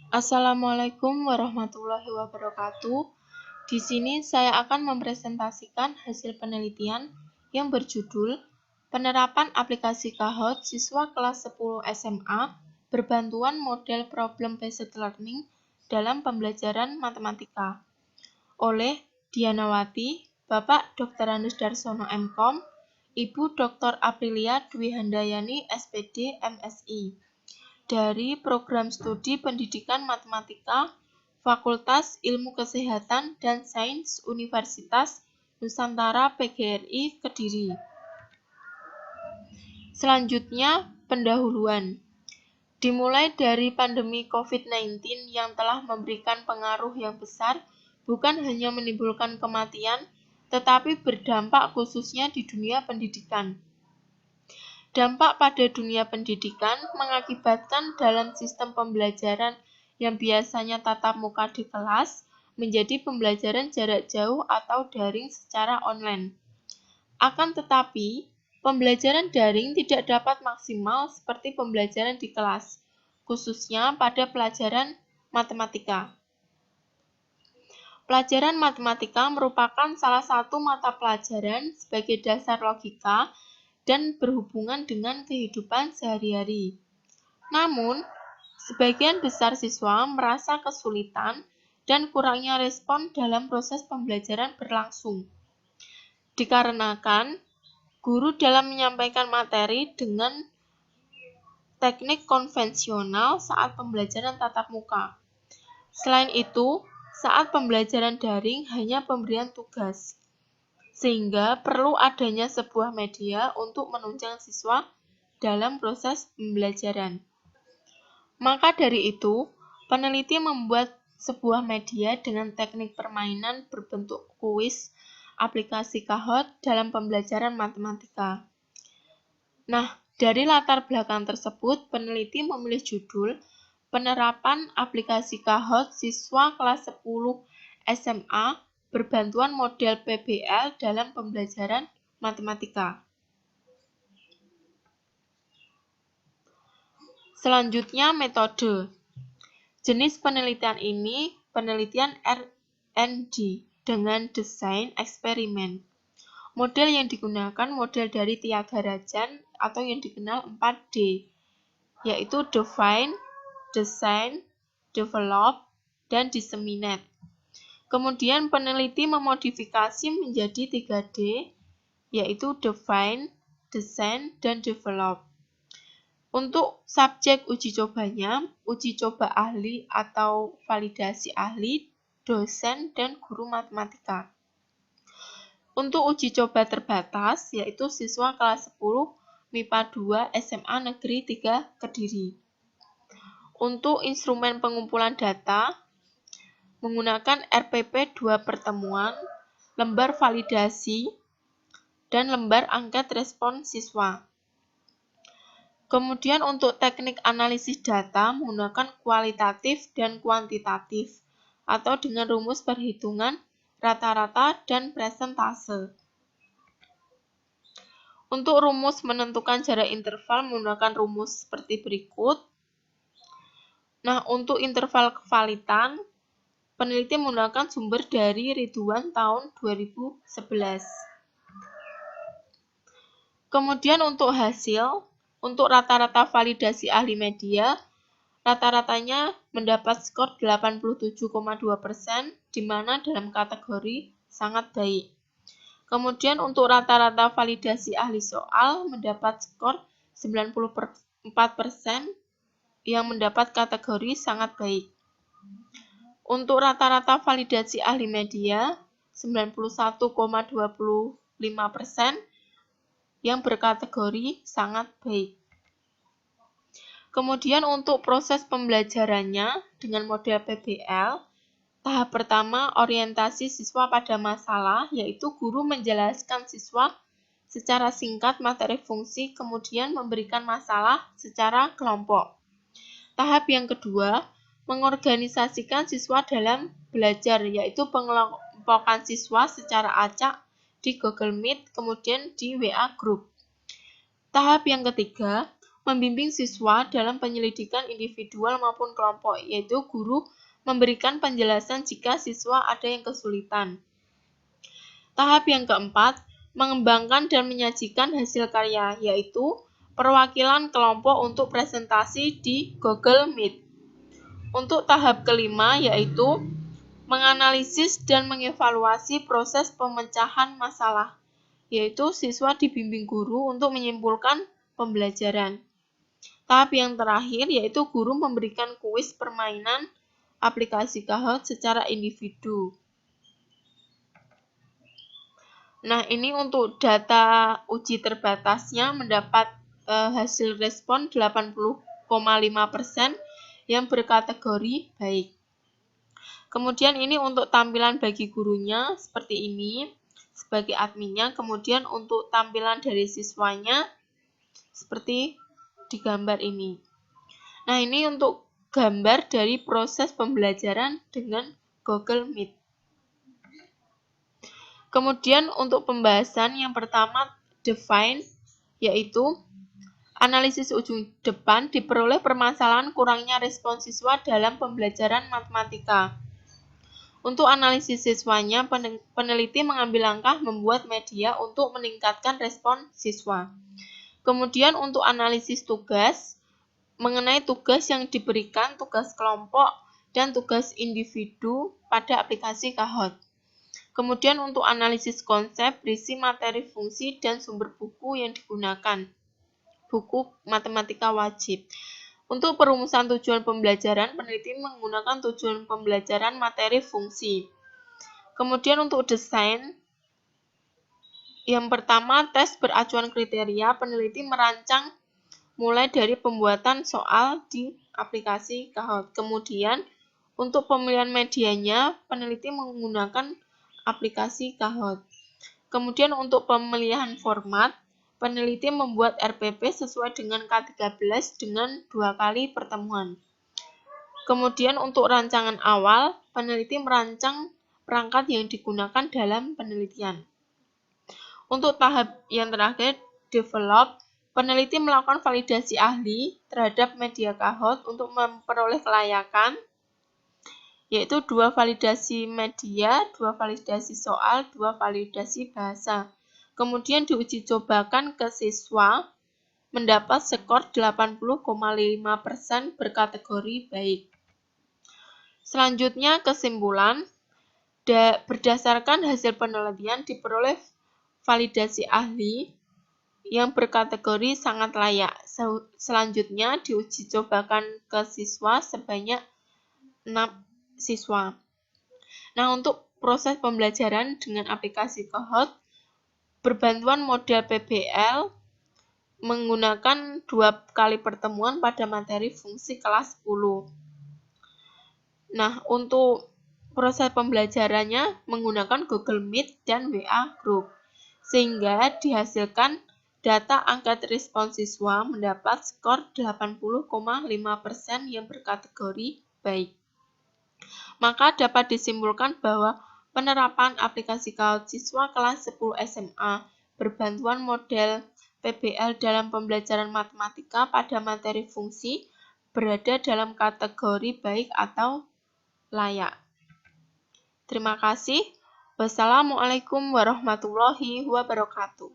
Assalamualaikum warahmatullahi wabarakatuh. Di sini saya akan mempresentasikan hasil penelitian yang berjudul Penerapan aplikasi Kahoot siswa kelas 10 SMA berbantuan model Problem Based Learning dalam pembelajaran matematika oleh Dianawati, Bapak Dr. Andes Darsono MKom, Ibu Dr. Aprilia Dwi Handayani SPD MSI. Dari Program Studi Pendidikan Matematika Fakultas Ilmu Kesehatan dan Sains Universitas Nusantara PGRI Kediri. Selanjutnya, pendahuluan. Dimulai dari pandemi COVID-19 yang telah memberikan pengaruh yang besar, bukan hanya menimbulkan kematian, tetapi berdampak khususnya di dunia pendidikan. Dampak pada dunia pendidikan mengakibatkan dalam sistem pembelajaran yang biasanya tatap muka di kelas menjadi pembelajaran jarak jauh atau daring secara online. Akan tetapi, pembelajaran daring tidak dapat maksimal seperti pembelajaran di kelas, khususnya pada pelajaran matematika. Pelajaran matematika merupakan salah satu mata pelajaran sebagai dasar logika dan berhubungan dengan kehidupan sehari-hari. Namun, sebagian besar siswa merasa kesulitan dan kurangnya respon dalam proses pembelajaran berlangsung. Dikarenakan, guru dalam menyampaikan materi dengan teknik konvensional saat pembelajaran tatap muka. Selain itu, saat pembelajaran daring hanya pemberian tugas, sehingga perlu adanya sebuah media untuk menunjang siswa dalam proses pembelajaran. Maka dari itu, peneliti membuat sebuah media dengan teknik permainan berbentuk kuis aplikasi Kahoot dalam pembelajaran matematika. Nah, dari latar belakang tersebut, peneliti memilih judul Penerapan aplikasi Kahoot siswa kelas 10 SMA berbantuan model PBL dalam pembelajaran matematika. Selanjutnya, metode. Jenis penelitian ini penelitian R&D dengan desain eksperimen. Model yang digunakan model dari Tiaga Rajan atau yang dikenal 4D, yaitu define, design, develop, dan disseminate. Kemudian peneliti memodifikasi menjadi 3D, yaitu define, design, dan develop. Untuk subjek uji cobanya, uji coba ahli atau validasi ahli, dosen, dan guru matematika. Untuk uji coba terbatas, yaitu siswa kelas 10 MIPA 2 SMA Negeri 3 Kediri. Untuk instrumen pengumpulan data, menggunakan RPP 2 pertemuan, lembar validasi, dan lembar angket respon siswa. Kemudian untuk teknik analisis data menggunakan kualitatif dan kuantitatif, atau dengan rumus perhitungan, rata-rata, dan presentase. Untuk rumus menentukan jarak interval menggunakan rumus seperti berikut. Nah, untuk interval kevalitan, peneliti menggunakan sumber dari Ridwan tahun 2011. Kemudian untuk hasil, untuk rata-rata validasi ahli media, rata-ratanya mendapat skor 87,2%, di mana dalam kategori sangat baik. Kemudian untuk rata-rata validasi ahli soal mendapat skor 94%, yang mendapat kategori sangat baik. Untuk rata-rata validasi ahli media, 91,25%, yang berkategori sangat baik. Kemudian untuk proses pembelajarannya dengan model PBL, tahap pertama orientasi siswa pada masalah, yaitu guru menjelaskan siswa secara singkat materi fungsi, kemudian memberikan masalah secara kelompok. Tahap yang kedua, mengorganisasikan siswa dalam belajar, yaitu pengelompokan siswa secara acak di Google Meet, kemudian di WA Group. Tahap yang ketiga, membimbing siswa dalam penyelidikan individual maupun kelompok, yaitu guru memberikan penjelasan jika siswa ada yang kesulitan. Tahap yang keempat, mengembangkan dan menyajikan hasil karya, yaitu perwakilan kelompok untuk presentasi di Google Meet. Untuk tahap kelima, yaitu menganalisis dan mengevaluasi proses pemecahan masalah, yaitu siswa dibimbing guru untuk menyimpulkan pembelajaran. Tahap yang terakhir yaitu guru memberikan kuis permainan aplikasi Kahoot secara individu. Nah, ini untuk data uji terbatasnya mendapat hasil respon 80,5% yang berkategori baik. Kemudian ini untuk tampilan bagi gurunya seperti ini sebagai adminnya, kemudian untuk tampilan dari siswanya seperti di gambar ini. Nah, ini untuk gambar dari proses pembelajaran dengan Google Meet. Kemudian untuk pembahasan yang pertama define, yaitu analisis ujung depan diperoleh permasalahan kurangnya respon siswa dalam pembelajaran matematika. Untuk analisis siswanya, peneliti mengambil langkah membuat media untuk meningkatkan respon siswa. Kemudian untuk analisis tugas, mengenai tugas yang diberikan, tugas kelompok, dan tugas individu pada aplikasi Kahoot. Kemudian untuk analisis konsep, berisi materi fungsi dan sumber buku yang digunakan. Buku matematika wajib. Untuk perumusan tujuan pembelajaran, peneliti menggunakan tujuan pembelajaran materi fungsi. Kemudian untuk desain, yang pertama tes beracuan kriteria, peneliti merancang mulai dari pembuatan soal di aplikasi Kahoot. Kemudian untuk pemilihan medianya, peneliti menggunakan aplikasi Kahoot. Kemudian untuk pemilihan format, peneliti membuat RPP sesuai dengan K13 dengan 2 kali pertemuan. Kemudian untuk rancangan awal, peneliti merancang perangkat yang digunakan dalam penelitian. Untuk tahap yang terakhir, develop, peneliti melakukan validasi ahli terhadap media Kahoot untuk memperoleh kelayakan, yaitu 2 validasi media, 2 validasi soal, 2 validasi bahasa. Kemudian diuji cobakan ke siswa mendapat skor 80,5% berkategori baik. Selanjutnya kesimpulan, berdasarkan hasil penelitian diperoleh validasi ahli yang berkategori sangat layak. Selanjutnya diuji cobakan ke siswa sebanyak 6 siswa. Nah, untuk proses pembelajaran dengan aplikasi Kahoot, berbantuan model PBL menggunakan 2 kali pertemuan pada materi fungsi kelas 10. Nah, untuk proses pembelajarannya menggunakan Google Meet dan WA Group, sehingga dihasilkan data angka respon siswa mendapat skor 80,5% yang berkategori baik. Maka dapat disimpulkan bahwa penerapan aplikasi Kahoot siswa kelas 10 SMA berbantuan model PBL dalam pembelajaran matematika pada materi fungsi berada dalam kategori baik atau layak. Terima kasih. Wassalamualaikum warahmatullahi wabarakatuh.